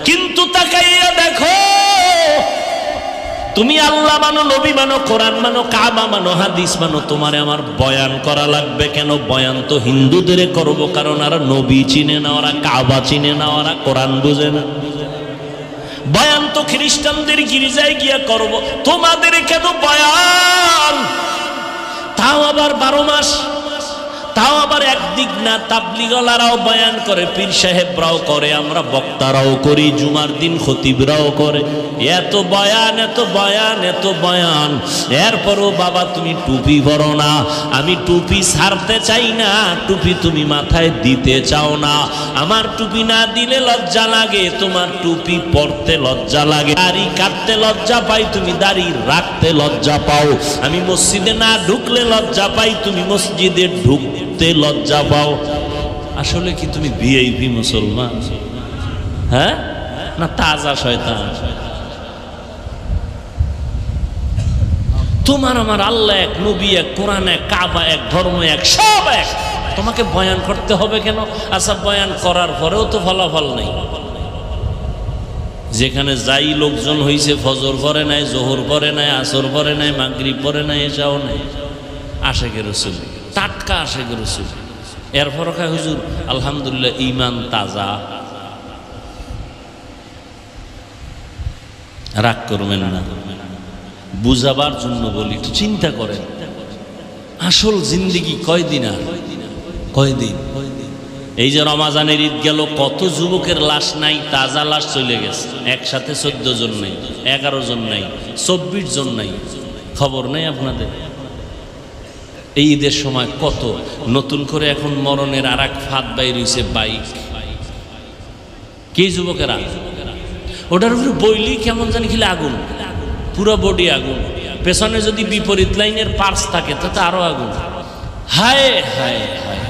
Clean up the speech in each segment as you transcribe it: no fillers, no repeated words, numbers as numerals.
কিন্তু তাকাইয়া দেখো, তুমি আল্লাহ মানো, নবী মানো, কোরআন মানো, কাবা মানো, হাদিস মানো, তোমারে আমার বয়ান করা লাগবে কেন? বয়ান তো হিন্দুদের করব, কারণ ওরা নবী চিনে না, ওরা কাবা চিনে না, ওরা কোরআন বুঝে না। বয়ান তো খ্রিস্টানদের গির্জায় গিয়া করব, তোমাদের কেন বয়ান? তাও আবার 12 মাস, তাও আবার একদিক না। তাবলিগলারাও বয়ান করে, পীর সাহেবরাও করে, আমরা বক্তারাও করি, জুমার দিন খতিবরাও করে। এত বয়ান, এত বয়ান, এত বয়ান, এরপরও বাবা তুমি টুপি পরো না। আমি টুপি ছাড়তে চাই না, টুপি তুমি মাথায় দিতে চাও না। আমার টুপি না দিলে লজ্জা লাগে, তোমার টুপি পরতে লজ্জা লাগে। দাড়ি কাটতে লজ্জা পাই, তুমি দাড়ি রাখতে লজ্জা পাও। আমি মসজিদে না ঢুকলে লজ্জা পাই, তুমি মসজিদে ঢুকতে লজ্জা পাও। আসলে কি তুমি ভিআইপি মুসলমান, হ্যাঁ না তাজা শয়তান? তোমার আমার আল্লাহ এক, নবী এক, কোরআন এক, কাবা এক, ধর্ম এক, সব এক। তোমাকে বয়ান করতে হবে কেন? আচ্ছা, বয়ান করার পরেও তো ফলাফল নেই। যেখানে যাই লোকজন হইছে, ফজর পরে নাই, জোহর পরে নাই, আসর পরে নাই, মাগরিব পরে নাই, এসাও নাই। আশেকে রাসূল, টাটকা আশেকে রাসূল। এরপরও খায় হুজুর আলহামদুলিল্লাহ ঈমান তাজা। রাগ করবেন না, বুঝাবার জন্য বলি, একটু চিন্তা করেন। আসল জিন্দেগি কয়দিন? আর কয়দিন? এই যে রমাজানের ঈদ গেল, কত যুবকের লাশ নাই, তাজা লাশ চলে গেছে। একসাথে 14 জন নাই, 11 জন নাই, 24 জন নাই, খবর নেই আপনাদের? এই ঈদের সময় কত নতুন করে এখন মরণের আর এক ফাঁদ বাইর হইছে, বাইক। কি যুবকেরা ওটার উপরে বইলি কেমন জানি খেলে আগুন, পুরো বডি আগুন। পেছনে যদি বিপরীত লাইনের পার্স থাকে তাতে আরো আগুন। হায় হায় হায়,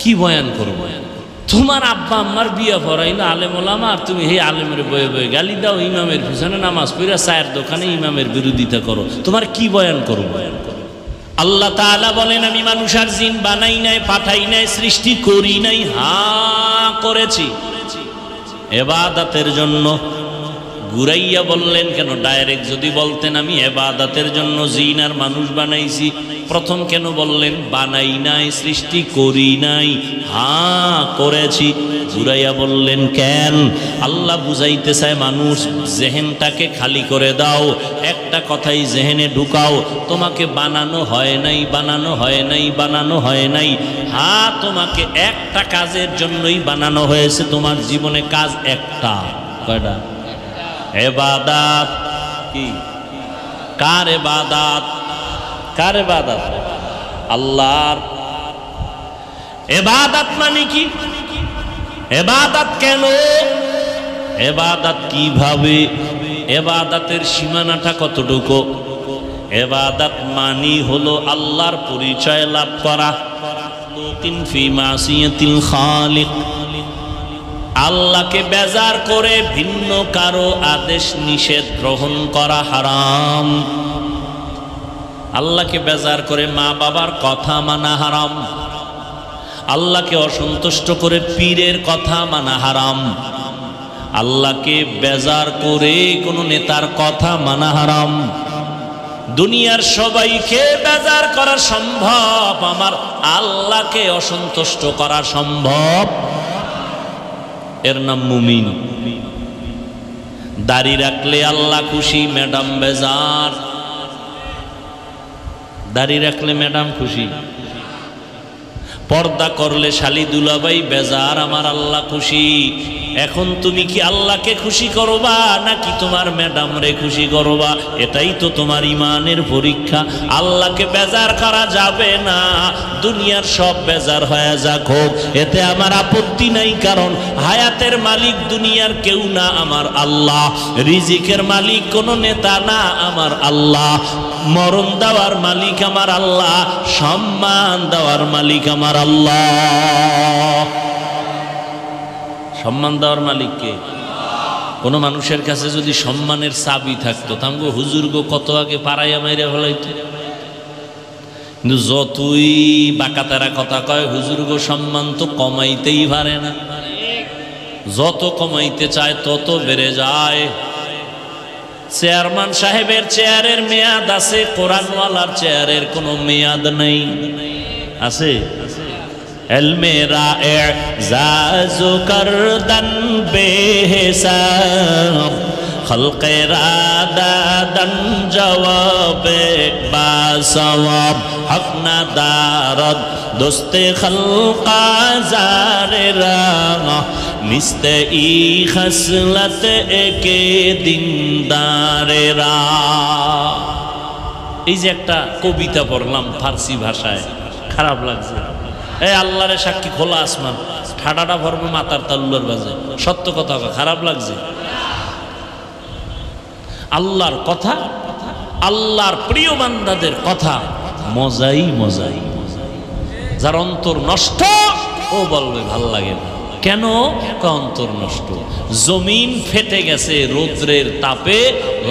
কি বয়ান করবো? তোমার আব্বা আম্মার বিয়া পড়াইলো আলেম ওলামা, আর তুমি এই আলেমের বয়ে বয়ে গালি দাও, ইমামের পিছনে নামাজ পড়া চায়ের দোকানে ইমামের বিরোধিতা করো। তোমার কি বয়ান করবো? আল্লাহ তাআলা বলেন, আমি মানুষ আর জিন বানাই নাই, পাঠাই নাই, সৃষ্টি করি নাই, হ্যাঁ করেছি ইবাদতের জন্য। ঘুরাইয়া বললেন কেন? ডাইরেক্ট যদি বলতেন আমি ইবাদতের জন্য জিন আর মানুষ বানাইছি, প্রথম কেন বললেন বানাই নাই, সৃষ্টি করি নাই? হ্যাঁ করেছি। ঘুরাইয়া বললেন কেন? আল্লাহ বুঝাইতে চায় মানুষ, জেহেনটাকে খালি করে দাও, একটা কথাই জেহেনে ঢুকাও, তোমাকে বানানো হয় নাই, বানানো হয় নাই, বানানো হয় নাই। হ্যাঁ, তোমাকে একটা কাজের জন্যই বানানো হয়েছে। তোমার জীবনে কাজ একটা। কয়টা? ইবাদত। কি? কার ইবাদত? কার ইবাদত? আল্লাহর। ইবাদত মানে কি? ইবাদত কেন? ইবাদত কিভাবে? ইবাদতের সীমানাটা কতটুকু? ইবাদত মানি হলো আল্লাহর পরিচয় লাভ করা। ফি মাসিয়াতিল খালিক, আল্লাহকে বেজার করে ভিন্ন কারো আদেশ নিষেধ গ্রহণ করা হারাম। আল্লাহকে বেজার করে মা বাবার কথা মানা হারাম। আল্লাহকে অসন্তুষ্ট করে পীরের কথা মানা হারাম। আল্লাহকে বেজার করে কোনো নেতার কথা মানা হারাম। দুনিয়ার সবাইকে বেজার করা সম্ভব, আমার আল্লাহকে অসন্তুষ্ট করা সম্ভব। এর নাম মুমিন। দাড়ি রাখলে আল্লাহ খুশি, ম্যাডাম বেজার। দাড়ি রাখলে ম্যাডাম খুশি, পর্দা করলে শালি দুলাভাই বেজার, আমার আল্লাহ খুশি। এখন তুমি কি আল্লাহকে খুশি করবা নাকি তোমার ম্যাডাম রে খুশি করবা? এটাই তো তোমার ইমানের পরীক্ষা। আল্লাহকে বেজার করা যাবে না, দুনিয়ার সব বেজার হয়ে যাক হোক, এতে আমার আপত্তি নাই। কারণ হায়াতের মালিক দুনিয়ার কেউ না, আমার আল্লাহ। রিজিকের মালিক কোনো নেতা না, আমার আল্লাহ। মরণ দেওয়ার মালিক আমার আল্লাহ, সম্মান দেওয়ার মালিক আমার আল্লাহ। সম্মান দেওয়ার মালিক কে? কোন মানুষের কাছে যদি সম্মানের চাবি থাকতো, তামগো হুজুর গো কত আগে পাড়াইয়া মাইরে ফেলাইতো। কিন্তু যতই বাঁকাতারা কথা কয়, হুজুর গো সম্মান তো কমাইতেই পারে না। যত কমাইতে চায় তত বেড়ে যায়। চেয়ারম্যান সাহেবের চেয়ারের মেয়াদ আছে, কোরআনওয়ালার চেয়ারের কোনো মেয়াদ নেই। আছে? ইলমে রা'জাজু করদান বেহিসাব, খলকে রাদাদান জওয়াবে বাসওয়াব, হক না দারদ দোস্তে খলকা জারেরা, নিস্তে ই খসলত একে দিনদারেরা। এই যে একটা কবিতা পড়লাম ফার্সি ভাষায়, খারাপ লাগছে? এই আল্লাহরে সাক্ষী, খোলা আসমান, ঠাডাটা ভরবে মাতার তাল্লুর বাজে, সত্য কথা। খারাপ লাগছে? আল্লাহর কথা, আল্লাহর প্রিয় বান্দাদের কথা মজাই মজাই। যার অন্তর নষ্ট ও বলবে ভাল লাগে না। কেন? অন্তর নষ্ট। জমিন ফেটে গেছে রৌদ্রের তাপে,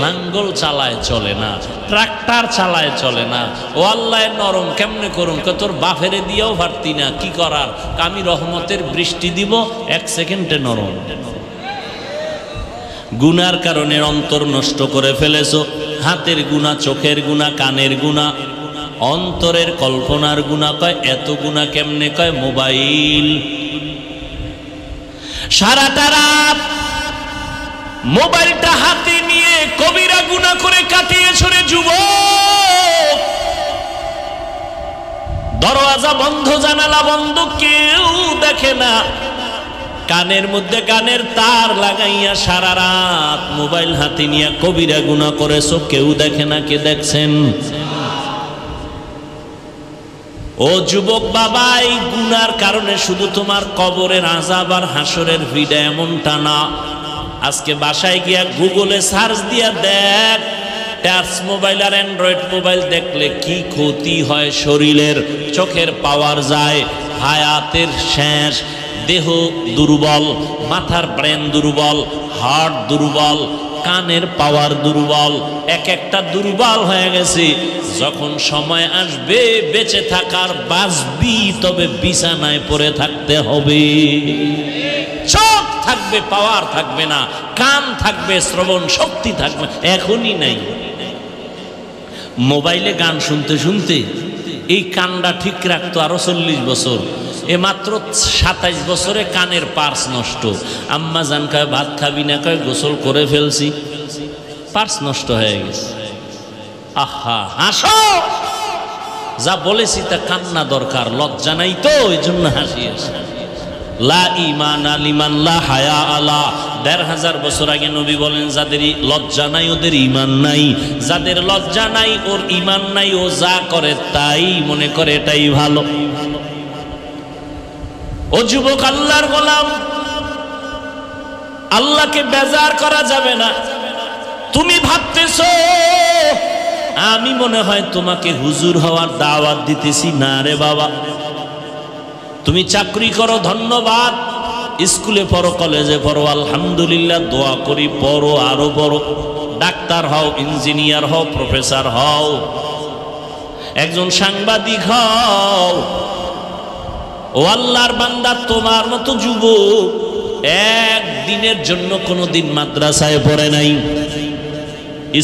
লাঙ্গল চালায় চলে না, ট্রাক্টর চালায় চলে না। ও আল্লাহ নরম কেমনে করুন? তোর বাফেরে দিয়েও পারতি না, কি করার? আমি রহমতের বৃষ্টি দিব, 1 সেকেন্ডে নরম। গুনার কারণে অন্তর নষ্ট করে ফেলেছো। হাতের গুনাহ, চোখের গুনাহ, কানের গুনাহ, অন্তরের কল্পনার গুনাহ। কয় এত গুনাহ কেমনে? কয় মোবাইল। সারাটা রাত মোবাইলটা হাতে নিয়ে কবিরা গুনাহ করে কাটিয়েছ রে যুবক। দরওয়াজা বন্ধ, জানালা বন্ধ, কেউ দেখে না। কানের মধ্যে গানের তার লাগাইয়া সারা রাত মোবাইল হাতে নিয়ে কবিরা গুনাহ করেছো, কেউ দেখে না। কে দেখছেন? ও যুবক বাবা, এই গুনার কারণে শুধু তোমার কবরের আযাব আর হাসরের ভিড়া এমনটা না। আজকে বাসায় গিয়া গুগলে সার্চ দিয়া দেখ, টাচ মোবাইল আর অ্যান্ড্রয়েড মোবাইল দেখলে কি ক্ষতি হয় শরীরের। চোখের পাওয়ার যায়, হায়াতের শেষ, দেহ দুর্বল, মাথার ব্রেন দুর্বল, হার্ট দুর্বল, কানের পাওয়ার দুর্বল, এক একটা দুর্বল হয়ে গেছে। যখন সময় আসবে বেঁচে থাকার, বাঁচবি তবে বিছানায় পড়ে থাকতে হবে। চোখ থাকবে, পাওয়ার থাকবে না, কান থাকবে, শ্রবণ শক্তি থাকবে, এখনই নাই। মোবাইলে গান শুনতে শুনতে এই কানটা ঠিক রাখতো আরো 40 বছর, এ মাত্র 27 বছরে কানের পার্স নষ্ট। আম্মা জান কয় ভাত খাবি না? কয় গোসল করে ফেলছি, পার্স নষ্ট হয়ে গেছে। আহা, হাসো। যা বলেছি তা কান্না দরকার, লজ্জা নাই তো, এই জন্য হাসি আসে। লা ঈমানা লিমান লা হায়া আলা। ১৫০০ বছর আগে নবী বলেন, যাদের লজ্জা নাই ওদের ঈমান নাই, যাদের লজ্জা নাই ওর ঈমান নাই। ও যা করে তাই মনে করে এটাই ভালো। ও যুবক, আল্লাহর গোলাম, আল্লাহকে বেজার করা যাবে না। তুমি ভাবতেছো আমি মনে হয় তোমাকে হুজুর হওয়ার দাওয়াত দিতেছি। না রে বাবা, তুমি চাকরি করো, ধন্যবাদ। স্কুলে পড়ো, কলেজে পড়ো, আলহামদুলিল্লাহ, দোয়া করি, পড়ো, আরো পড়ো। ডাক্তার হও, ইঞ্জিনিয়ার হও, প্রফেসর হও, একজন সাংবাদিক হও। ও আল্লাহর বান্দা, তোমার মতো যুবক একদিনের জন্য কোনোদিন মাদ্রাসায় পড়ে নাই,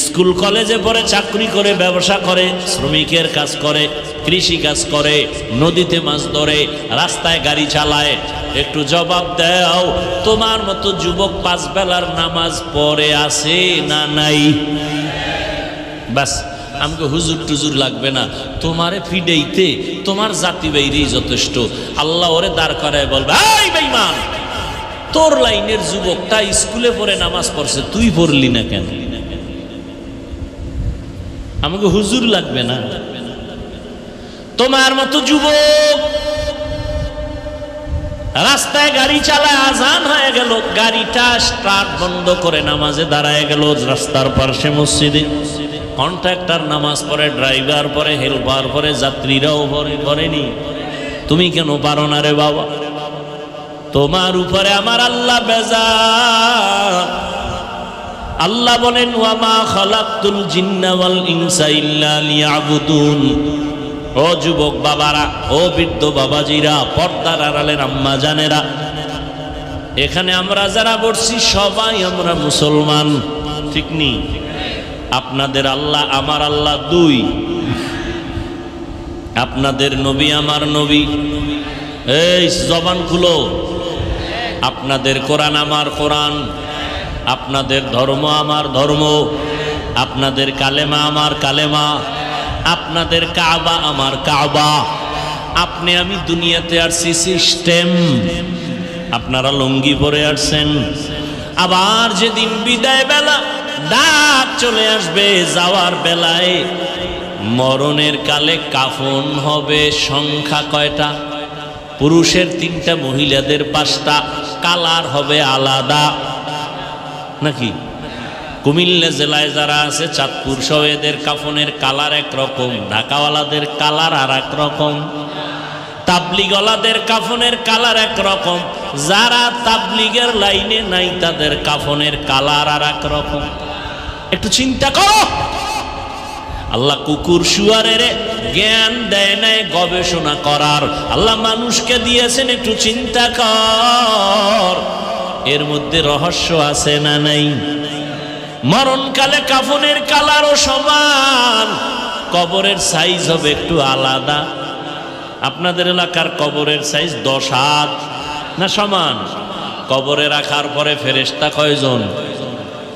স্কুল কলেজে পড়ে, চাকরি করে, ব্যবসা করে, শ্রমিকের কাজ করে, কৃষি কাজ করে, নদীতে মাছ ধরে, রাস্তায় গাড়ি চালায়। একটু জবাব দাও, তোমার মতো যুবক 5 বেলার নামাজ পড়ে আছে না নাই? বাস, আমাকে হুজুর টুজুর লাগবে না, তোমারে ফিডেইতে তোমার জাতি বাইরেই যথেষ্ট। আল্লাহ ওরে দাঁড় করায় বলবে, এই বেঈমান, তোর লাইনের যুবকটা স্কুলে পড়ে নামাজ পড়ছে, তুই পড়লি না কেন? আমাকে হুজুর লাগবে না। তোমার মতো যুবক রাস্তায় গাড়ি চালায়, আজান হয়ে গেল, গাড়িটা স্টার্ট বন্ধ করে নামাজে দাঁড়ায় গেল রাস্তার পাশে মসজিদে। কন্ট্রাক্টর নামাজ পড়ে, ড্রাইভার পড়ে, হেল্পার পড়ে, যাত্রীরাও পড়েনি। তুমি কেন পারো না রে বাবা? তোমার উপরে আমার আল্লাহ বেজার। আল্লাহ বলেন, ওয়া মা খালাকতুল জিন্না ওয়াল ইনসা ইল্লা লিয়াবুদুন। ও যুবক বাবারা, ও বৃদ্ধ বাবাজিরা, পর্দার আড়ালের আম্মা জানেরা, এখানে আমরা যারা বসছি সবাই আমরা মুসলমান, ঠিক নেই? আপনাদের আল্লাহ আমার আল্লাহ দুই, আপনাদের নবী আমার নবী। এই জবান খুলো। আপনাদের কোরআন আমার কোরআন, আপনাদের ধর্ম আমার ধর্ম, আপনাদের কালেমা আমার কালেমা, আপনাদের কাবা আমার কাবা। আপনি আমি দুনিয়াতে আসছি সিস্টেম, আপনারা লুঙ্গি পরে আসছেন। আবার যেদিন বিদায় বেলা ডাক চলে আসবে, যাওয়ার বেলায় মরণের কালে কাফন হবে সংখ্যা কয়টা? পুরুষের 3টা, মহিলাদের 5টা, কালার হবে আলাদা নাকি? কুমিল্লা জেলায় যারা আছে, চাঁদপুর সহ, এদের কাফনের কালার একরকম, ঢাকাওয়ালাদের কালার আর এক রকম, তাবলিগওয়ালাদের কাফনের কালার একরকম, যারা তাবলিগের লাইনে নাই তাদের কাফনের কালার আর এক রকম। একটু চিন্তা করো। আল্লাহ কুকুর শুয়ারের জ্ঞান দেয় নাই গবেষণা করার, আল্লাহ মানুষকে দিয়েছেন একটু চিন্তা কর, এর মধ্যে রহস্য আছে না নাই? মরণকালে কাফনের কালারও সমান, কবরের সাইজ হবে একটু আলাদা। আপনাদের এলাকার কবরের সাইজ 10 হাত না সমান? কবরে রাখার পরে ফেরেশতা কয়জন?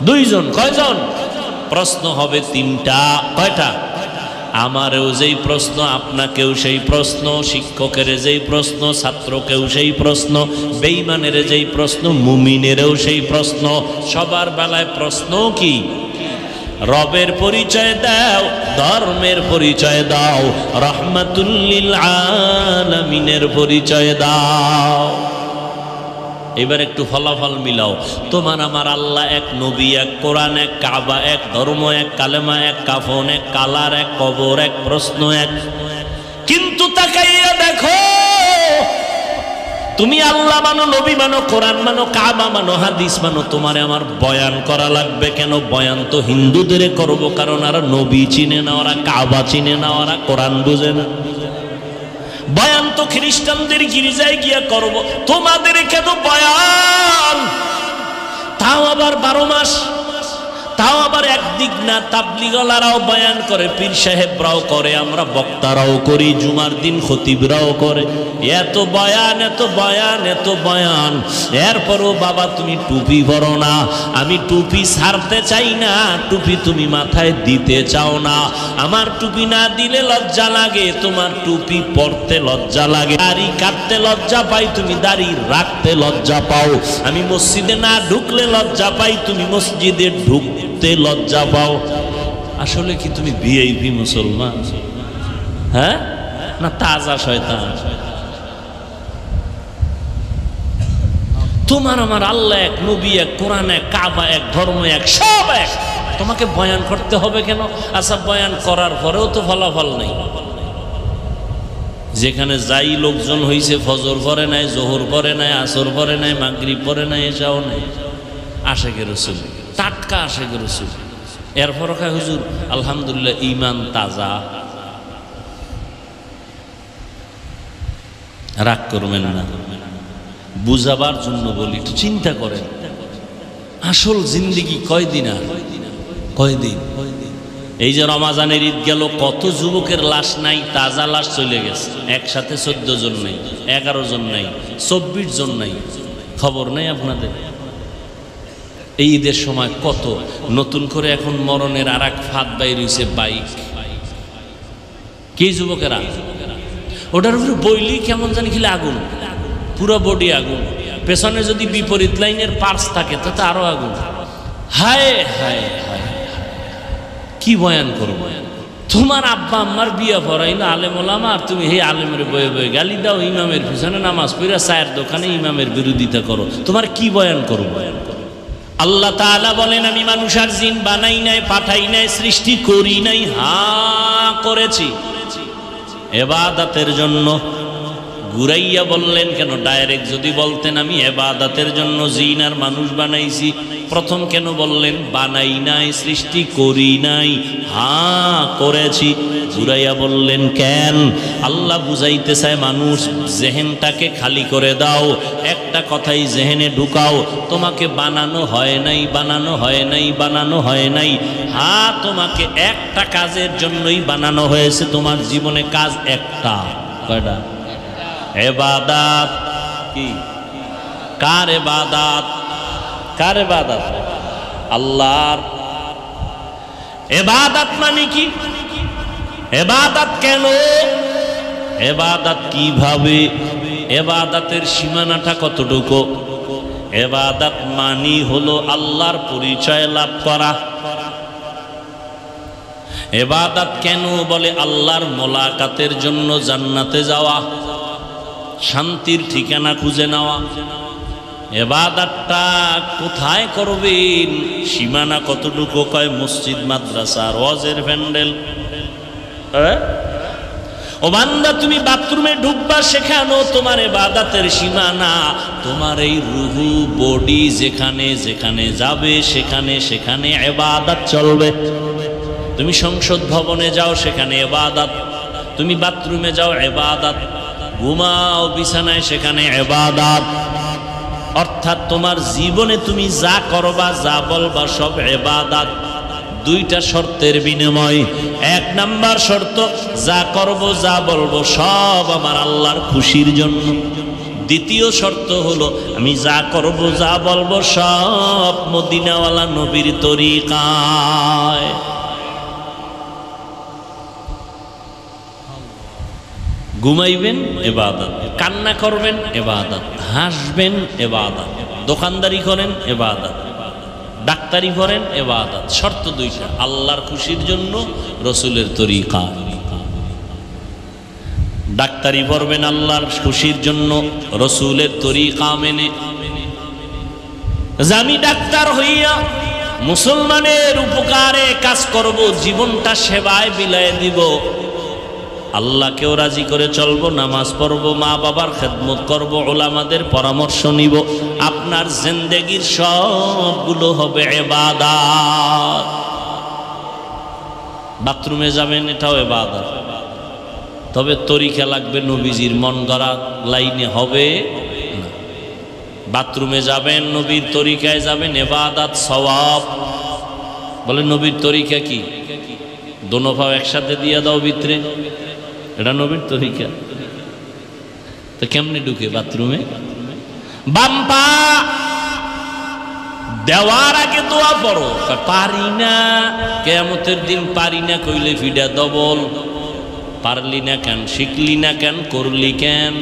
2 জন। কয়জন? প্রশ্ন হবে 3টা। কয়টা? আমারও যেই প্রশ্ন, আপনাকেও সেই প্রশ্ন, শিক্ষকের যেই প্রশ্ন, ছাত্রকেও সেই প্রশ্ন, বেঈমানের যেই প্রশ্ন, মুমিনেরও সেই প্রশ্ন। সবার বেলায় প্রশ্ন কি? রবের পরিচয় দাও, ধর্মের পরিচয় দাও, রাহমাতুল লিল আলামিনের পরিচয় দাও। এবার একটু ফলাফল মিলাও। তোমার আমার আল্লাহ এক, নবী এক, কোরআন এক, কাবা এক, ধর্ম এক, কালেমা এক, কাফন এক, কালার এক, কবর এক, প্রশ্ন এক। কিন্তু তাকাইয়া দেখো, তুমি আল্লাহ মানো, নবী মানো, কোরআন মানো, কাবা মানো, হাদিস মানো, তোমারে আমার বয়ান করা লাগবে কেন? বয়ান তো হিন্দুদের করব, কারণ ওরা নবী চিনে না, ওরা কাবা চিনে না, ওরা কোরআন বুঝে না। বয়ান তো খ্রিস্টানদের গির্জায় গিয়া করব, তোমাদের কেন বয়ান? তাও আবার 12 মাস, তাও আবার একদিক না। তাবলিগওয়ালারাও বয়ান করে, পীর সাহেবরাও করে, আমরা বক্তারাও করি, জুমার দিন খতিবরাও করে। এত বয়ান, এত বয়ান, এত বয়ান, এরপরও বাবা তুমি টুপি পরো না। আমি টুপি ছাড়তে চাই না, টুপি তুমি মাথায় দিতে চাও না। আমার টুপি না দিলে লজ্জা লাগে, তোমার টুপি পরতে লজ্জা লাগে। দাড়ি কাটতে লজ্জা পাই, তুমি দাড়ি রাখতে লজ্জা পাও। আমি মসজিদে না ঢুকলে লজ্জা পাই, তুমি মসজিদে ঢুকতে লজ্জা পাও। আসলে কি তুমি ভিআইপি মুসলমান, হ্যাঁ, না তাজা শয়তান? তোমার আমার আল্লাহ এক, নবী এক, কোরআন এক, কাবা এক, ধর্ম এক, সব এক। তোমাকে বয়ান করতে হবে কেন? আচ্ছা, বয়ান করার পরেও তো ফলাফল নেই। যেখানে যাই লোকজন হইছে, ফজর পরে নাই, জোহর পরে নাই, আসর পরে নাই, মাগরিব পরে নাই, এসাও নাই। আশেকে রাসূল, টাটকা আশেকে রাসূল। এরপর কয় হুজুর আলহামদুলিল্লাহ ঈমান তাজা। রাগ করবেন না, বুঝাবার জন্য বলি, একটু চিন্তা করেন। আসল জিন্দেগি কয়দিন আর কয়দিন? এই যে রমাজানের ঈদ গেল, কত যুবকের লাশ নাই, তাজা লাশ চলে গেছে। একসাথে 14 জন নাই, 11 জন নাই, 24 জন নাই, খবর নেই আপনাদের? এই ঈদের সময় কত নতুন করে এখন মরণের আর এক ফাঁদ বাইর হইছে, বাইক। কি যুবকেরা ওটার উপরে বইলি কেমন জানি খেলে আগুন, পুরো বডি আগুন। পেছনে যদি বিপরীত লাইনের পার্স থাকে তাতে আরো আগুন। হায় হায় হায়, কি বয়ান করবো? তোমার আব্বা আম্মার বিয়া পড়াইলো আলেম ওলামা, আর তুমি হে আলেমের বয়ে বয়ে গালি দাও, ইমামের পিছনে নামাজ পড়া চায়ের দোকানে ইমামের বিরোধিতা করো। তোমার কি বয়ান করবো? আল্লাহ তাআলা বলেন, আমি মানুষ আর জিন বানাই নাই, পাঠাই নাই, সৃষ্টি করি নাই, হ্যাঁ করেছি ইবাদতের জন্য। ঘুরাইয়া বললেন কেন? ডাইরেক্ট যদি বলতেন আমি ইবাদতের জন্য জিন আর মানুষ বানাইছি, প্রথম কেন বললেন বানাই নাই, সৃষ্টি করি নাই? হ্যাঁ করেছি। ঘুরাইয়া বললেন কেন? আল্লাহ বুঝাইতে চায় মানুষ, জেহেনটাকে খালি করে দাও, একটা কথাই জেহেনে ঢুকাও, তোমাকে বানানো হয় নাই, বানানো হয় নাই, বানানো হয় নাই। হ্যাঁ তোমাকে একটা কাজের জন্যই বানানো হয়েছে, তোমার জীবনে কাজ একটা। কয়টা? ইবাদত। কি? কার ইবাদত? কার ইবাদত? আল্লাহর। ইবাদত মানে কি? ইবাদত কেন? ইবাদত কিভাবে? ইবাদতের সীমানাটা কতটুকু? ইবাদত মানি হলো আল্লাহর পরিচয় লাভ করা। ইবাদত কেন বলে? আল্লাহর মোলাকাতের জন্য জান্নাতে যাওয়া, শান্তির ঠিকানা খুঁজে নেওয়া। ইবাদতটা কোথায় করবেন? সীমানা কতটুকু? কয় মসজিদ, মাদ্রাসা, ওয়াজের প্যান্ডেল। ও বান্দা, তুমি বাথরুমে ঢুকবা, সেখানেও তোমার ইবাদতের সীমানা। তোমার এই রুহু বডি যেখানে যেখানে যাবে, সেখানে সেখানে ইবাদত চলবে। তুমি সংসদ ভবনে যাও, সেখানে ইবাদত। তুমি বাথরুমে যাও, ইবাদত। ঘুমাও বিছানায়, সেখানে ইবাদত। অর্থাৎ তোমার জীবনে তুমি যা করবা, যা বলবা, সব ইবাদত। দুইটা শর্তের বিনিময়। এক নাম্বার শর্ত, যা করব যা বলবো সব আমার আল্লাহর খুশির জন্য। দ্বিতীয় শর্ত হলো, আমি যা করব যা বলবো সব মদিনাওয়ালা নবীর তরিকায়। ঘুমাইবেন ইবাদত, কান্না করবেন ইবাদত, হাসবেন ইবাদত, দোকানদারি করেন ইবাদত, ডাক্তারি করেন ইবাদত। শর্ত দুইটা, আল্লাহর খুশির জন্য, রসুলের তরিকা। ডাক্তারি করবেন আল্লাহর খুশির জন্য, রসুলের তরিকা মেনে। আমি ডাক্তার হইয়া মুসলমানের উপকারে কাজ করব, জীবনটা সেবায় বিলায় দিব, আল্লাহকেও রাজি করে চলবো, নামাজ পড়বো, মা বাবার খেদমত করব, ওলামাদের পরামর্শ নিব। আপনার জিন্দেগির সবগুলো হবে ইবাদত। বাথরুমে যাবেন, এটাও ইবাদত। তবে তরিকা লাগবে নবীজির মন গড়া লাইনে হবে না। বাথরুমে যাবেন, নবীর তরিকায় যাবেন, ইবাদত সওয়াব। বলে নবীর তরিকা কি? দোনো পাও একসাথে দিয়ে দাও ভিতরে, এটা নবীর তরিকা। তো কেমনে ঢুকে বাথরুমে? বাম পা দেওয়ার আগে দোয়া পড়ো। পারি না, কিয়ামতের দিন পারি না কইলে ফিডা ডবল। পারলি না কেন? শিখলি না কেন? করলি কেন?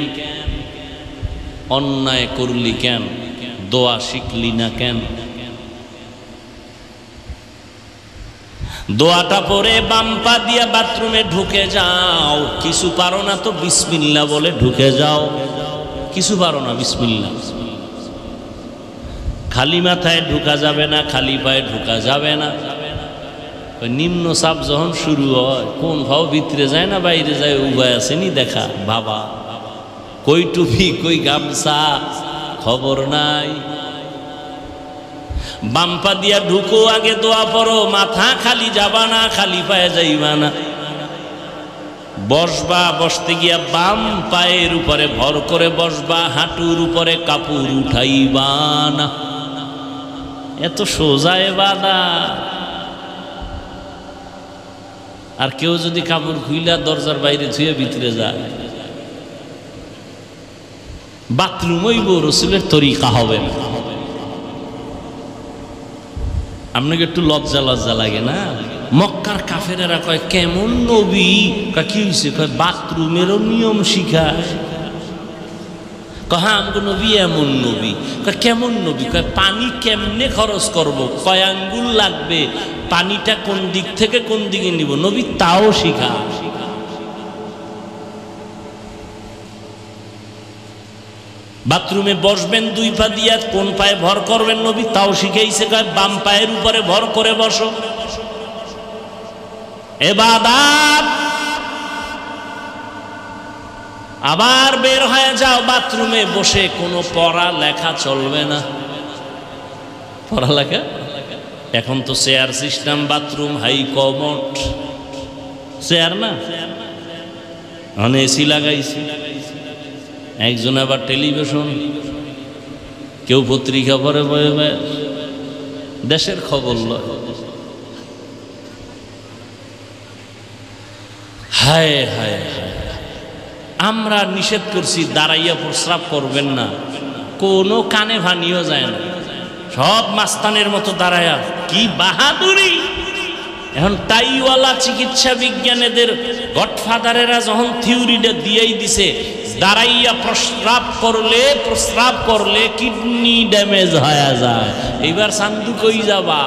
অন্যায় করলি কেন? দোয়া শিখলি না কেন? দোয়াটা পরে বাম পা দিয়া বাথরুমে ঢুকে যাও। কিছু পারো না তো বিসমিল্লাহ বলে ঢুকে যাও। কিছু পারো না, বিসমিল্লাহ। খালি মাথায় ঢুকা যাবে না, খালি পায়ে ঢুকা যাবে না। নিম্ন চাপ যখন শুরু হয়, কোন ভাও ভিতরে যায় না বাইরে যায়, উভয় আসেনি দেখা বাবা। কই টুপি, কই গামছা, খবর নাই। বাম্পা দিয়া ঢুকো, আগে দোয়া পড়ো। মাথা খালি যাবা না, খালি পায়ে যাইবা না। বসবা, বসতে গিয়া বাম পায়ের উপরে ভর করে বসবা, হাঁটুর উপরে কাপড় উঠাইবা না। এত সোজা ইবাদত। আর কেউ যদি কাপড় খুইলা দরজার বাইরে ধুয়ে ভিতরে যায়, বাথরুম হইব, রসুলের তরিকা হবে না। আপনাকে একটু লজ্জা লজ্জা লাগে না? মক্কার কাফেরেরা কয় কেমন নবী? কি হয়েছে? কয় বাথরুমেরও নিয়ম শিখায়। হ্যাঁ আমগো নবী এমন নবী। কয় কেমন নবী? কয় পানি কেমনে খরচ করব, কয় আঙ্গুল লাগবে, পানিটা কোন দিক থেকে কোন দিকে নিব, নবী তাও শিখায়। বাথরুমে বসবেন দুই পা দিয়া, কোন পায়ে ভর করবেন নবী তাও শিখাইছে। কয় বাম পায়ের উপরে ভর করে বসো। ইবাদত আবার বের হয়ে যাও বাথরুমে বসে, কোনো পড়া লেখা চলবে না। পড়ালেখা এখন তো chair system, bathroom high commode, chair না, এসি লাগাইছি। একজন আবার টেলিভিশন, কেউ পত্রিকা পড়ে বয়ে বয়ে দেশের খবর লয়। হায় হায় হায়, আমরা নিষেধ করছি দাঁড়াইয়া প্রস্রাব করবেন না, কোনো কানে ভানিও যায় না, সব মাস্তানের মতো দাঁড়ায়া। কি বাহাদুরি! এখন টাইওয়ালা চিকিৎসা বিজ্ঞানীদের গডফাদারেরা যখন থিওরিটা দিয়েই দিছে, দাঁড়াইয়া প্রস্রাব করলে কিডনি ড্যামেজ হয়ে যায়। এইবার চান্দু কই যাবা?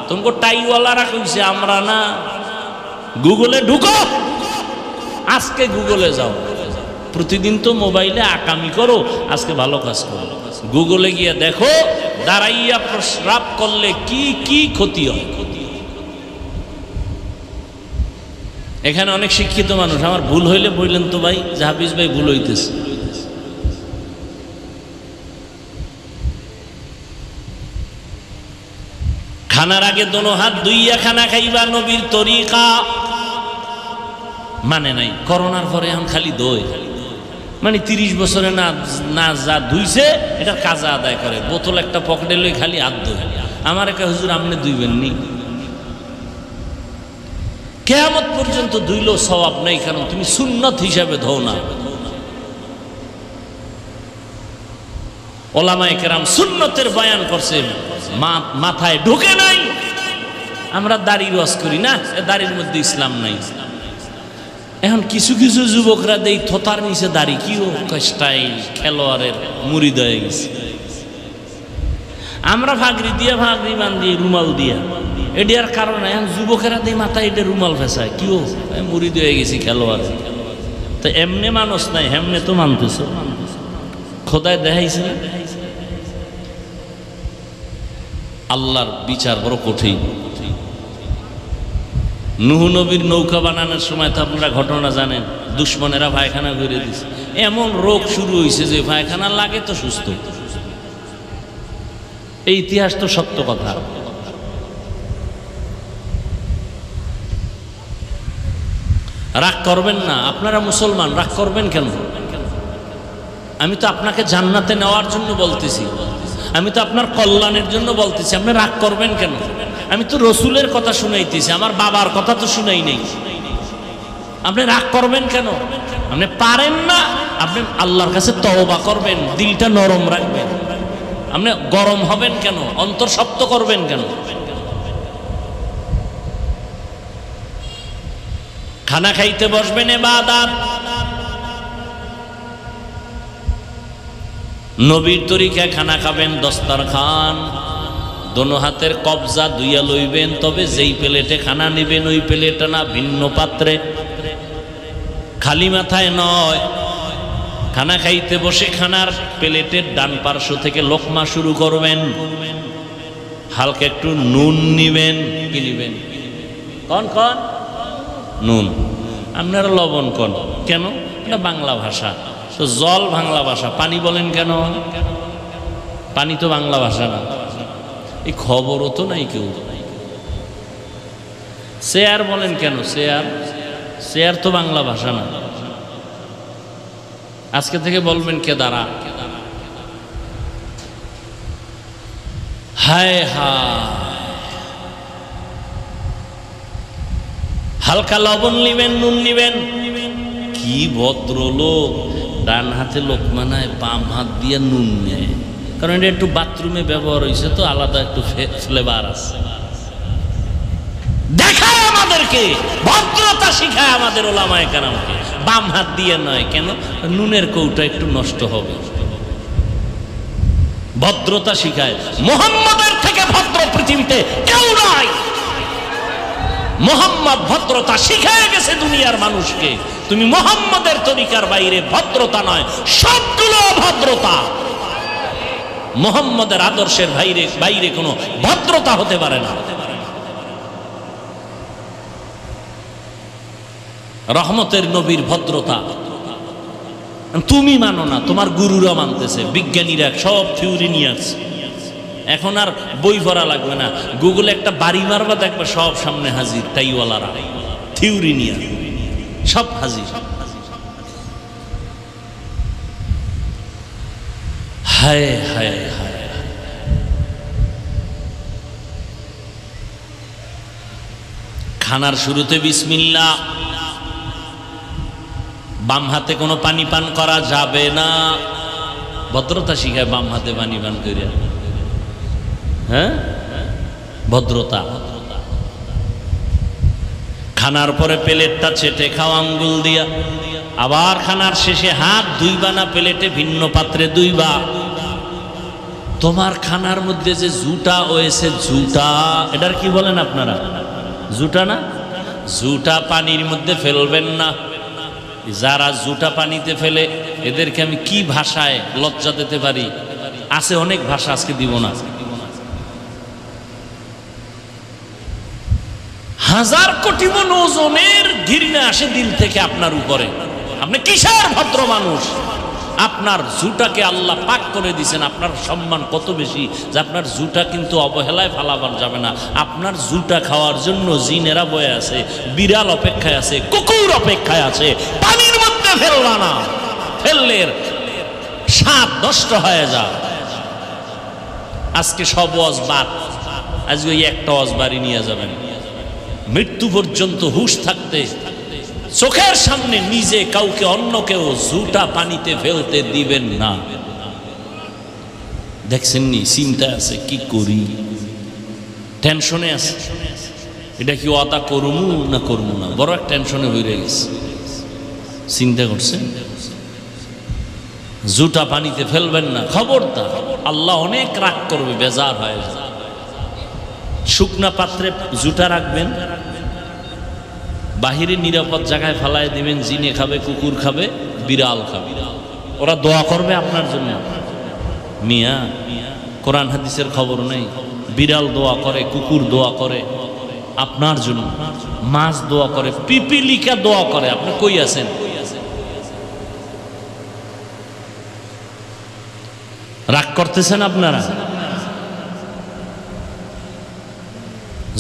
তোমাকে টাইওয়ালারা কইছে, আমরা না। গুগলে ঢুকো, আজকে গুগলে যাও, প্রতিদিন তো মোবাইলে আকামি করো, আজকে ভালো কাজ করো। গুগলে গিয়ে দেখো দাঁড়াইয়া প্রস্রাব করলে কি কি ক্ষতি হয়। এখানে অনেক শিক্ষিত মানুষ, আমার ভুল হইলে বললেন তো ভাই, হাফিজ ভাই ভুল হইতেছে। খানার আগে দোনো হাত ধুইয়া খানা খাইবা, নবীর তরিকা মানে নাই। করোনার পরে এখন খালি দই, মানে 30 বছরে না না যা ধুইছে এটা কাজা আদায় করে, বোতল একটা পকেটে লই খালি হাত ধুই। আমার একটা হুজুর আপনি ধুইবেন নি, কিয়ামত পর্যন্ত ধুইলেও সওয়াব নাই, কারণ তুমি সুন্নত হিসাবে ধো না। ওলামায়ে কেরাম সুন্নতের বয়ান করছে, মাথায় ঢুকে নাই। আমরা দাড়ি রস করি না, দাড়ির মধ্যে ইসলাম নাই। এখন কিছু কিছু যুবকরা দেই থোতার নিচে দাড়ি, কি স্টাইল, খেলোয়াড়ের মুরিদ হয়ে গেছে। আমরা ভাগরি দিয়ে, ভাগরি বান দিয়ে, রুমাল দিয়া, এটার কারণে এখন যুবকেরা দেয় মাথায় এটা রুমাল ফেসায়, কি মুরিদ হয়ে গেছি খেলোয়াড়। তো এমনি মানুষ নাই, হেমনে তো মানতেছে। খোদায় দেখাইছে না, আল্লাহর বিচার বড় কঠিন। নূহ নবীর নৌকা বানানোর সময় তো আপনারা ঘটনা জানেন, দুশ্মনেরা পায়খানা করে দিছে, এমন রোগ শুরু হয়েছে যে পায়খানা লাগে তো সুস্থ। এই ইতিহাস তো সত্য কথা। রাগ করবেন না, আপনারা মুসলমান, রাগ করবেন কেন? আমি তো আপনাকে জান্নাতে নেওয়ার জন্য বলতেছি, আমি তো আপনার কল্যাণের জন্য বলতেছি, আপনি রাগ করবেন কেন? আমি তো রসুলের কথা শুনাইতেছি, আমার বাবার কথা তো শুনাই নেই। আপনি রাগ করবেন কেন? আপনি পারেন না, আপনি আল্লাহর কাছে তওবা করবেন, দিলটা নরম রাখবেন। আপনি গরম হবেন কেন? অন্তর শক্ত করবেন কেন? খানা খাইতে বসবেন ইবাদত, নবীর তরিকায় খানা খাবেন, দস্তরখান দোনো হাতের কবজা দুইয়া লইবেন, তবে যেই প্লেটে খানা নেবেন ওই প্লেটে না, ভিন্ন পাত্রে, খালি মাথায় নয়। খানা খাইতে বসে খানার প্লেটের ডান পার্শ্ব থেকে লোকমা শুরু করবেন, হালকা একটু নুন নিবেন। কি নিবেন? কন কন নুন, আপনারা লবণ কন কেন? এটা বাংলা ভাষা, তো জল বাংলা ভাষা, পানি বলেন কেন? পানি তো বাংলা ভাষা না। এই খবরও তো নাই কেউ। চেয়ার বলেন কেন? চেয়ার, চেয়ার তো বাংলা ভাষা না। আজকে থেকে বলবেন কেদারা। হায় হায়, হালকা লবণ নিবেন, নুন নিবেন। কি ভদ্রলোক, ডান হাতে লোকমা নেয়, বাম হাত দিয়ে নুন নেয়, কারণ এটা একটু বাথরুমে ব্যবহার হয়েছে তো, আলাদা একটু ফ্লেভার আছে। দেখায় আমাদেরকে ভদ্রতা, শিখায় আমাদের ওলামায়ে কেরামকে। বাম হাত দিয়ে নয় কেন? নুনের কৌটা একটু নষ্ট হবে। ভদ্রতা শিখায়। মুহাম্মদের থেকে ভদ্র পৃথিবীতে কেউ নাই। মুহাম্মদ ভদ্রতা শিখায় গেছে দুনিয়ার মানুষকে। তুমি মুহাম্মদের তরিকার বাইরে ভদ্রতা নয়, সবগুলো ভদ্রতা। মুহাম্মদের আদর্শের বাইরে কোনো ভদ্রতা হতে পারে না। রহমতের নবীর ভদ্রতা, তুমি মানো না, তোমার গুরুরা মানতেছে, বিজ্ঞানীরা সব থিওরি নিয়ে আসছে। এখন আর বই পড়া লাগবে না, গুগলে একটা বাড়ি মারবা দেখবে সব সামনে হাজির, তাইওয়ালারা থিওরি নিয়ে সব হাজির। হায় হায় হায়, খানার শুরুতে বিসমিল্লাহ, বাম হাতে কোনো পানি পান করা যাবে না। ভদ্রতা শিখায় বাম হাতে পানি পান করিয়া, হ্যাঁ ভদ্রতা। খানার পরে প্লেটটা চেটে খাও আঙ্গুল দিয়া, আবার খানার শেষে হাত ধুইবা না, প্লেটে ভিন্ন পাত্রে ধুইবা। তোমার খানার মধ্যে যে জুটা হয়েছে, জুটা এটার কি বলেন আপনারা? জুটা না? জুটা পানির মধ্যে ফেলবেন না। যারা জুটা পানিতে ফেলে এদেরকে আমি কি ভাষায় লজ্জা দিতে পারি? আছে অনেক ভাষা, আজকে দিব না। হাজার কোটি মন ওজনের ঘৃণা আসে দিল থেকে আপনার উপরে। আপনি কিসের ভদ্র মানুষ? আপনার জুটাকে আল্লাহ পাক করে দিয়েছেন, আপনার সম্মান কত বেশি যে আপনার জুটা কিন্তু অবহেলায় ফালাবার যাবে না। আপনার জুটা খাওয়ার জন্য জিনেরা বয়ে আছে, বিড়াল অপেক্ষায় আছে, কুকুর অপেক্ষায় আছে। পানির মধ্যে ফেলবা না, ফেললে স্বাদ নষ্ট হয়ে যায়। আজকে সব ওয়াজ বাদ, আজকে ওই একটা ওয়াজ বাড়ি নিয়ে যাবেন। মৃত্যু পর্যন্ত হুঁশ থাকতে চোখের সামনে নিজে কাউকে অন্য কেউ জুটা পানিতে ফেলতে দিবেন না। দেখছেন নি, চিন্তা আছে কি করি, টেনশনে আছে, এটা কি ওয়াদা করমু না করমু না, বড় এক টেনশনে হয়ে গেছে। চিন্তা করছেন জুটা পানিতে ফেলবেন না, খবরদার, আল্লাহ অনেক রাগ করবে, বেজার হয়ে যায়। শুকনা পাত্রে জুটা রাখবেন, বাহিরে নিরাপদ জায়গায় ফালায় দিবেন। জিনে খাবে, কুকুর খাবে, বিড়াল খাবে, ওরা দোয়া করবে আপনার জন্য। মিয়া কোরআন হাদিসের খবর নেই? বিড়াল দোয়া করে, কুকুর দোয়া করে আপনার জন্য, মাছ দোয়া করে, পিপিলিকা দোয়া করে। আপনি কই আছেন? রাগ করতেছেন আপনারা?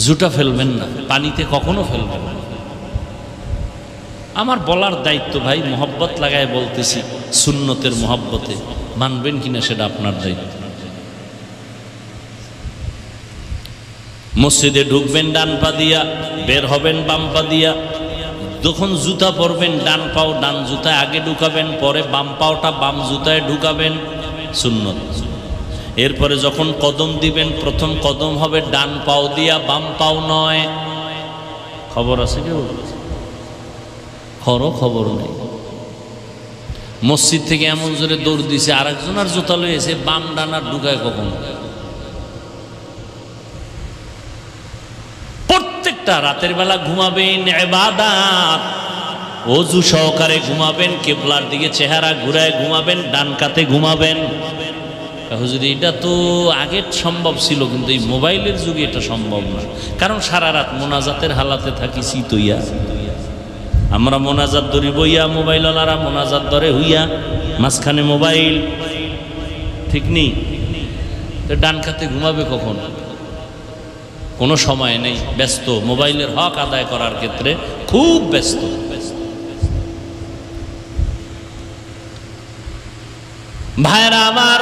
জুটা ফেলবেন না, পানিতে কখনো ফেলবেন না। আমার বলার দায়িত্ব ভাই, মোহব্বত লাগায় বলতেছি, সুন্নতের মোহব্বতে, মানবেন কিনা সেটা আপনার দায়িত্ব। মসজিদে ঢুকবেন ডান পা দিয়া, বের হবেন বাম পা দিয়া। যখন জুতা পরবেন ডান পাও ডান জুতায় আগে ঢুকাবেন, পরে বাম পাওটা বাম জুতায় ঢুকাবেন, সুন্নত। এরপরে যখন কদম দিবেন, প্রথম কদম হবে ডান পাও দিয়া, বাম পাও নয়। খবর আছে কেউ? খবর নেই। মসজিদ থেকে এমন জোরে দৌড় দিছে, আরেকজন আর জুতা লয়েছে, বাম ডান আর ঢুকায় কখন? প্রত্যেকটা রাতের বেলা ঘুমাবেন, ইবাদত ওযু সহকারে ঘুমাবেন, কিবলার দিকে চেহারা ঘুরায় ঘুমাবেন, ডান কাতে ঘুমাবেন। হুজুর এটা তো আগে সম্ভব ছিল, কিন্তু এই মোবাইলের যুগে এটা সম্ভব না। কারণ সারা রাত মোনাজাতের হালাতে থাকি চিতইয়া, আমরা মোনাজাত ধরি বইয়া, মোবাইলওয়ালারা মোনাজাত ধরে হইয়া, মাঝখানে মোবাইল, ঠিক নেই? তো ডান কাতে ঘুমাবে কখন? কোনো সময় নেই, ব্যস্ত, মোবাইলের হক আদায় করার ক্ষেত্রে খুব ব্যস্ত। ভাইরা আমার,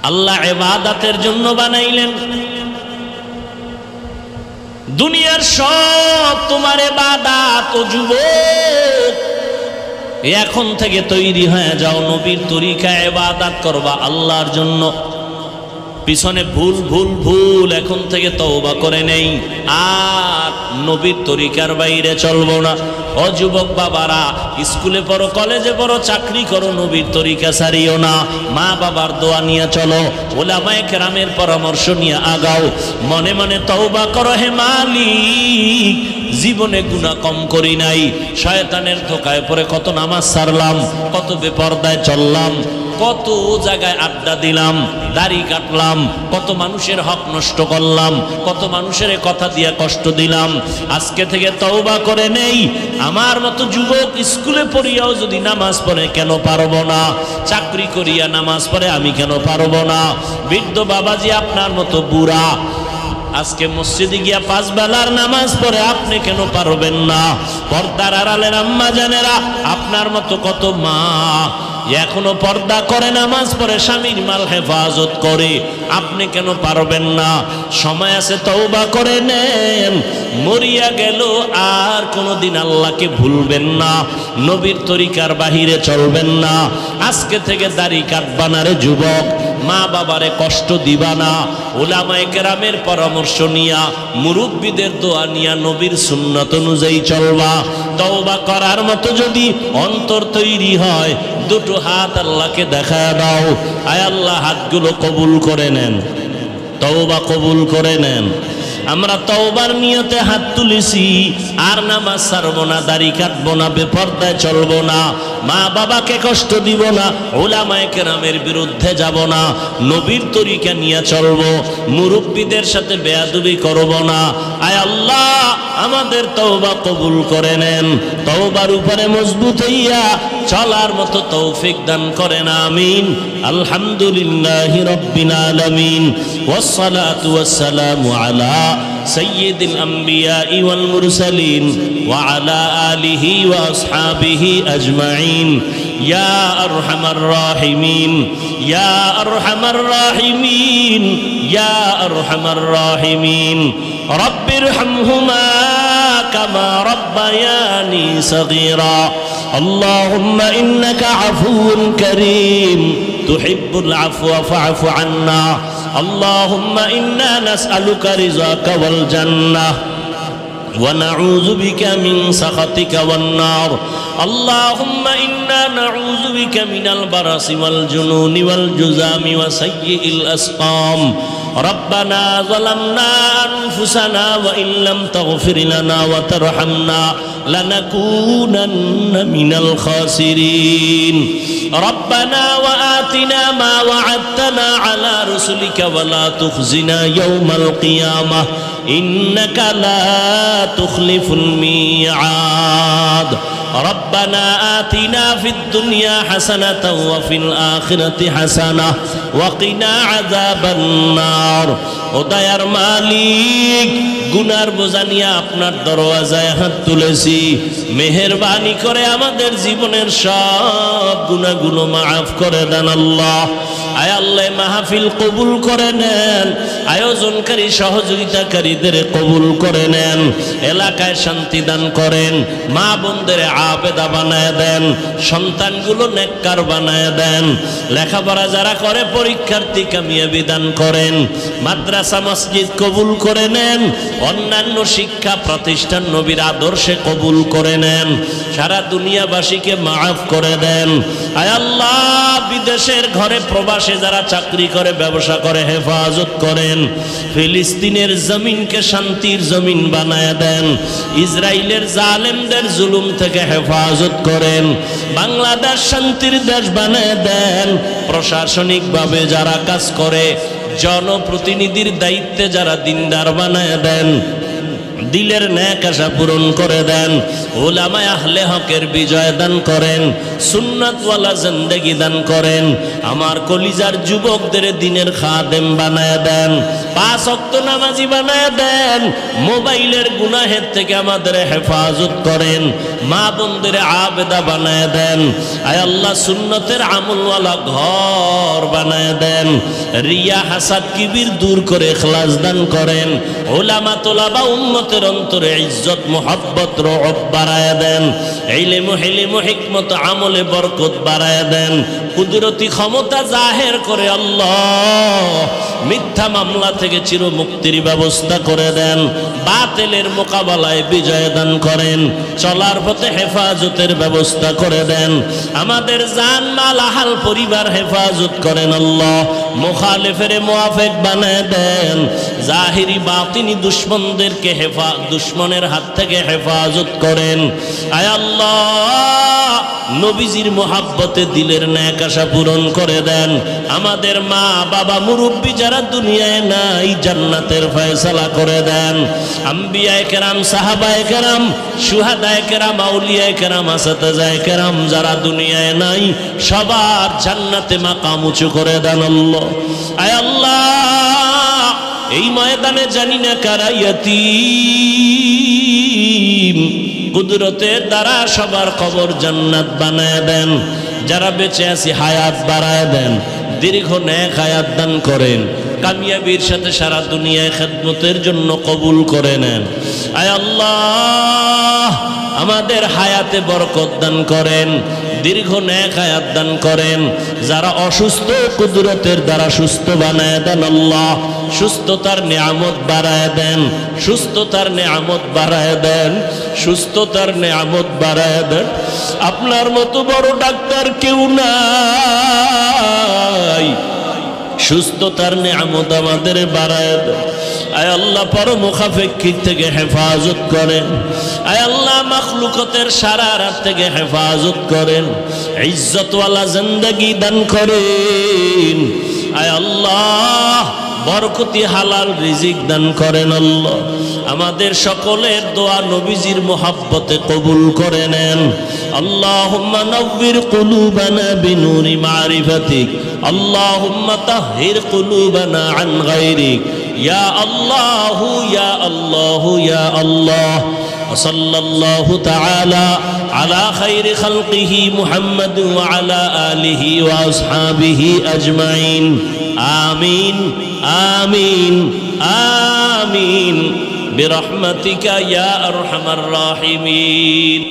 আল্লাহ ইবাদতের জন্য বানাইলেন। দুনিয়ার সব তোমার ইবাদত। ও যুবক, এখন থেকে তৈরি হয়ে যাও, নবীর তরিকায় ইবাদত করবা আল্লাহর জন্য। পিছনে ভুল ভুল ভুল, এখন থেকে তওবা করে নেই, আর নবীর তরিকার বাইরে চলবো না। ও যুবক বাবারা, স্কুলে পড়ো, কলেজে পড়ো, চাকরি করো, নবীর তরিকা ছাড়িও না। মা বাবার দোয়া নিয়ে চলো, ওলামায়ে কেরামের পরামর্শ নিয়ে আগাও। মনে মনে তওবা করো, হে মালিক, জীবনে গুনাহ কম করি নাই, শয়তানের ধোকায় পড়ে কত নামাজ ছাড়লাম, কত বেপরদায় চললাম, কত জায়গায় আড্ডা দিলাম, দাড়ি কাটলাম, কত মানুষের হক নষ্ট করলাম, কত মানুষের কথা দিয়ে কষ্ট দিলাম। আজকে থেকে তওবা করে নেই। আমার মতো যুবক স্কুলে পড়িয়াও যদি নামাজ পড়ে কেন পারবো না? চাকরি করিয়া নামাজ পড়ে আমি কেন পারবো না? বৃদ্ধ বাবাজি আপনার মতো বুড়া আজকে মসজিদে গিয়া 5 বেলার নামাজ পড়ে আপনি কেন পারবেন না? পর্দার আড়ালের আম্মা জানেরা, আপনার মতো কত মা এখনো পর্দা করে নামাজ পড়ে স্বামীর মাল হেফাজত করে, আপনি কেন পারবেন না? সময় আছে, তওবা করে নেন। মরিয়া গেল আর কোনোদিন আল্লাহকে ভুলবেন না, নবীর তরিকার বাহিরে চলবেন না। আজকে থেকে দাড়ি কাটবা না রে যুবক, মা বাবারে কষ্ট দিবা না, উলামায়ে কেরামের পরামর্শ নিয়া, মুরব্বীদের দোয়া নিয়া, নবীর সুন্নাত অনুযায়ী চলবা। তওবা করার মতো যদি অন্তর তৈরি হয়, দুটো হাত আল্লাহকে দেখায় দাও, আয় আল্লাহ হাতগুলো কবুল করে নেন, তওবা কবুল করে নেন। আমরা তওবার নিয়তে হাত তুলেছি, আর নামাজ ছাড়বো না, দাড়ি কাটবো না, বেপরদায় চলবো না, মা বাবাকে কষ্ট দিব না, উলামায়ে কেরামের বিরুদ্ধে যাব না, নবীর তরিকা নিয়ে চলবো, মুরব্বীদের সাথে বেয়াদবি করব না। আয় আল্লাহ আমাদের তওবা কবুল করে নেন, তওবার উপরে মজবুত হইয়া চলার মতো তৌফিক দান করেন, আমিন। আলহামদুলিল্লাহি রাব্বিল আলামিন, ওয়াসসালাতু ওয়াসসালামু আলা সাইয়্যিদিল আমবিয়াই ওয়াল মুরসালিন ওয়া আলা আলিহি ওয়া আসহাবিহি আজমাইন। ইয়া আরহামার রাহিমিন, ইয়া আরহামার রাহিমিন, ইয়া আরহামার রাহিমিন। রব্বিরহামহুমা কামা রব্বায়ানি সগীরা। আল্লাহুম্মা ইন্নাকা আফুউন কারীম তুহিব্বুল আফওয়া ফা'ফু আন্না। আল্লাহুম্মা ইন্না নাসআলুকা রিযাকা ওয়াল জান্নাহ ওয়া নাউযু বিকা মিন সাখাতিকা ওয়ান নার। আল্লাহুম্মা ইন্না নাউযু বিকা মিনাল বারাসি ওয়াল জুনুনি ওয়াল জুযামি ওয়া সাইয়্যিল আসকাম। ربنا ظلمنا أنفسنا وإن لم تغفر لنا وترحمنا لنكونن من الخاسرين. ربنا وآتنا ما وعدتنا على رسلك ولا تخزنا يوم القيامة إنك لا تخلف الميعاد. ربنا آتنا في الدنيا حسنة وفي الآخرة حسنة وقنا عذاب النار. ও দয়ার মালিক, গুনার বোঝা নিয়ে আপনার দরওয়াজায় হাত তুলেছি, মেহেরবানি করে আমাদের জীবনের সব গুনাহগুলো মাফ করে দেন আল্লাহ। আয় আল্লাহ মাহফিল কবুল করে নেন, আয়োজনকারী সহযোগিতাকারীদের কবুল করে নেন, এলাকায় শান্তি দান করেন, মা বোনদের আবেদা বানায় দেন, সন্তানগুলো নেককার বানায় দেন, লেখাপড়া যারা করে পরীক্ষার্থী কামিয়াবি দান করেন, মাদ্রাসা মসজিদ কবুল করে নেন, অন্যান্য শিক্ষা প্রতিষ্ঠান নবীর আদর্শে কবুল করে নেন, সারা দুনিয়াবাসীকে মাফ করে দেন। আয় আল্লাহ বিদেশের ঘরে প্রবাসে যারা চাকরি করে ব্যবসা করে হেফাজত করেন, ফিলিস্তিনের জমিনকে শান্তির জমিন বানায় দেন, ইসরায়েলের জালেমদের জুলুম থেকে হেফাজত করেন, বাংলাদেশ শান্তির দেশ বানায় দেন, প্রশাসনিকভাবে যারা কাজ করে জনপ্রতিনিধির দায়িত্বে যারা দিনদার বানায় দেন, দিলের ন্যাক আশা পূরণ করে দেন, উলামায়ে আহলে হকের বিজয় দান করেন, সুন্নাতওয়ালা জিন্দেগি দান করেন, আমার কলিজার যুবকদের দিনের খাদেম বানায় দেন, 5 ওয়াক্ত নামাজি বানায় দেন, মোবাইলের গুনাহের থেকে আমাদের হেফাজত করেন, মা বোনদের আবেদা বানায় দেন। আয় আল্লাহ সুন্নতের আমলওয়ালা ঘর বানায় দেন, রিয়া হাসাদ কিবির দূর করে ইখলাস দান করেন, উলামা তোলাবা উম্মতের অন্তরে ইজ্জত মুহাব্বত রহব বাড়ায় দেন, ইলম হিলম হিকমত আমলে বরকত বাড়ায় দেন, কুদরতি ক্ষমতা জাহের করে আল্লাহ মিথ্যা মামলা থেকে চির মুক্তির ব্যবস্থা করে দেন, বাতিলের মোকাবেলায় বিজয় দান করেন, চলার পথে হেফাজতের ব্যবস্থা করে দেন, আমাদের জান মাল আহাল পরিবার হেফাজত করেন আল্লাহ, মুখালিফের মুআফিক বানায় দেন, জাহিরি বাতিনি দুশমনদেরকে দুশমনের হাত থেকে হেফাজত করেন। আয় আল্লাহ, নবীজির মোহাব্বতে দিলের ন্যাক আশা পূরণ করে দেন। আমাদের মা বাবা মুরব্বী যারা দুনিয়ায় নাই, জান্নাতের ফয়সালা করে দেন। আম্বিয়ায়ে কেরাম, সাহাবায়ে কেরাম, শুহাদায়ে কেরাম, আউলিয়ায়ে কেরাম, আসাতাজায়ে কেরাম যারা দুনিয়ায় নাই, সবার জান্নাতে মাকাম উঁচু করে দেন আল্লাহ। আয় আল্লাহ, এই ময়দানে জানি না কারা ইয়াতীম, কুদরতের দ্বারা সবার কবর জান্নাত বানায় দেন। যারা বেঁচে আছি হায়াত বাড়ায় দেন, দীর্ঘ নেক হায়াত দান করেন। কামিয়াবির সাথে সারা দুনিয়ায় খেদমতের জন্য কবুল করে নেন। আয় আল্লাহ, আমাদের হায়াতে বরকত দান করেন, দীর্ঘ নেক হায়াত দান করেন। যারা অসুস্থ, কুদরতের দ্বারা সুস্থ বানায় দেন আল্লাহ। সুস্থতার নিয়ামত বাড়ায় দেন, সুস্থতার নিয়ামত বাড়ায় দেন, সুস্থতার নিয়ামত বাড়ায় দেন। আপনার মতো বড় ডাক্তার কেউ নাই, সুস্থতার নিয়ামত আমাদের বাড়ায় দেন। আয় আল্লাহ, পরমুখাপেক্ষিক থেকে হেফাজত করেন। আয় আল্লাহ, মাখলুকতের শারারাত থেকে হেফাজত করেন। ইজ্জতওয়ালা জিন্দেগি দান করেন। আয় আল্লাহ, বরকতি হালাল রিজিক দান করেন আল্লাহ। আমাদের সকলের দোয়া নবীজির মোহাব্বতে কবুল করে নেন। আল্লাহুম্মা নাওয়ির কুলুবানা বিনুরি মারিফাতিক, আল্লাহুম্মা তাহহির কুলুবানা আন গায়রিক, ইয়া আল্লাহু ইয়া আল্লাহু ইয়া আল্লাহ। সাল্লাল্লাহু তাআলা আলা খায়রি খালকিহি মুহাম্মাদ ওয়া আলা আলিহি ওয়া আসহাবিহি আজমাইন। আমিন আমিন আমিন বিরহমাতিকা ইয়া আরহামার রাহিমিন।